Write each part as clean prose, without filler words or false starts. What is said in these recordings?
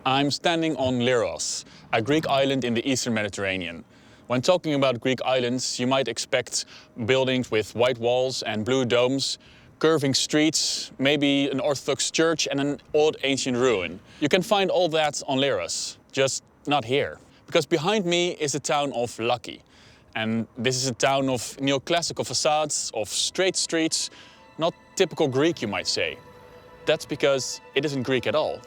I'm standing on Leros, a Greek island in the eastern Mediterranean. When talking about Greek islands, you might expect buildings with white walls and blue domes, curving streets, maybe an orthodox church and an old ancient ruin. You can find all that on Leros, just not here. Because behind me is the town of Laki. And this is a town of neoclassical facades, of straight streets, not typical Greek, you might say. That's because it isn't Greek at all.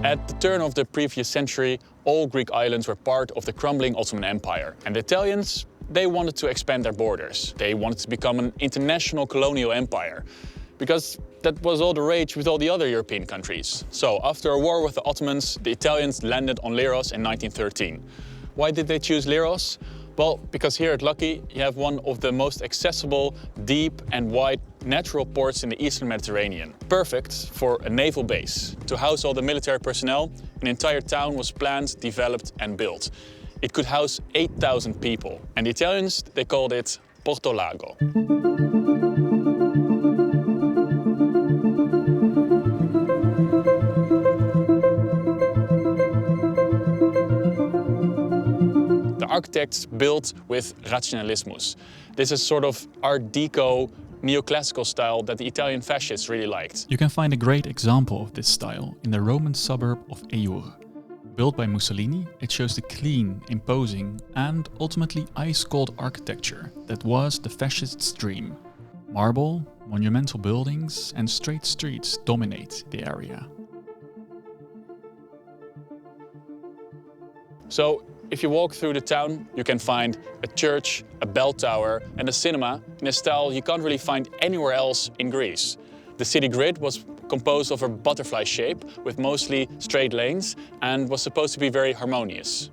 At the turn of the previous century, all Greek islands were part of the crumbling Ottoman Empire. And the Italians, they wanted to expand their borders. They wanted to become an international colonial empire, because that was all the rage with all the other European countries. So after a war with the Ottomans, the Italians landed on Leros in 1913. Why did they choose Leros? Well, because here at Laki you have one of the most accessible, deep and wide natural ports in the eastern Mediterranean. Perfect for a naval base. To house all the military personnel, an entire town was planned, developed and built. It could house 8,000 people. And the Italians, they called it Porto Lago. Architects built with rationalismus. This is sort of Art Deco, neoclassical style that the Italian fascists really liked. You can find a great example of this style in the Roman suburb of Eur. Built by Mussolini, it shows the clean, imposing and ultimately ice-cold architecture that was the fascists' dream. Marble, monumental buildings and straight streets dominate the area. So, if you walk through the town, you can find a church, a bell tower and a cinema in a style you can't really find anywhere else in Greece. The city grid was composed of a butterfly shape with mostly straight lanes and was supposed to be very harmonious.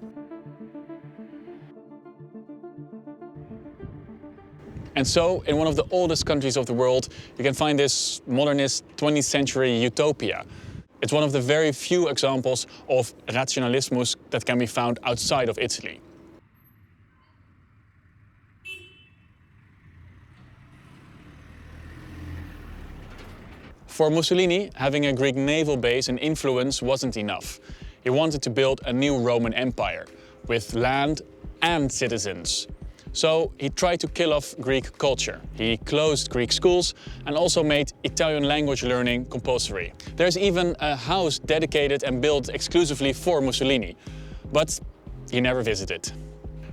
And so, in one of the oldest countries of the world, you can find this modernist 20th century utopia. It's one of the very few examples of rationalismus that can be found outside of Italy. For Mussolini, having a Greek naval base and influence wasn't enough. He wanted to build a new Roman Empire, with land and citizens. So he tried to kill off Greek culture. He closed Greek schools and also made Italian language learning compulsory. There's even a house dedicated and built exclusively for Mussolini, but he never visited.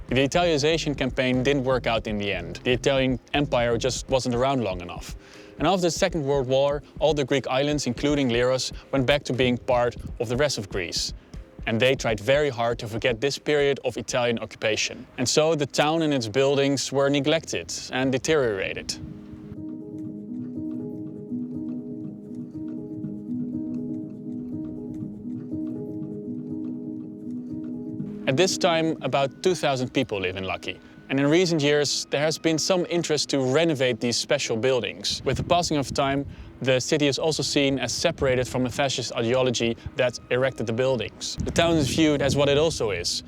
The Italianization campaign didn't work out in the end. The Italian Empire just wasn't around long enough. And after the Second World War, all the Greek islands, including Leros, went back to being part of the rest of Greece. And they tried very hard to forget this period of Italian occupation. And so the town and its buildings were neglected and deteriorated. At this time, about 2,000 people live in Laki. And in recent years, there has been some interest to renovate these special buildings. With the passing of time, the city is also seen as separated from the fascist ideology that erected the buildings. The town is viewed as what it also is,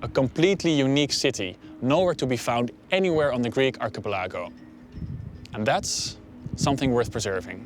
a completely unique city, nowhere to be found anywhere on the Greek archipelago. And that's something worth preserving.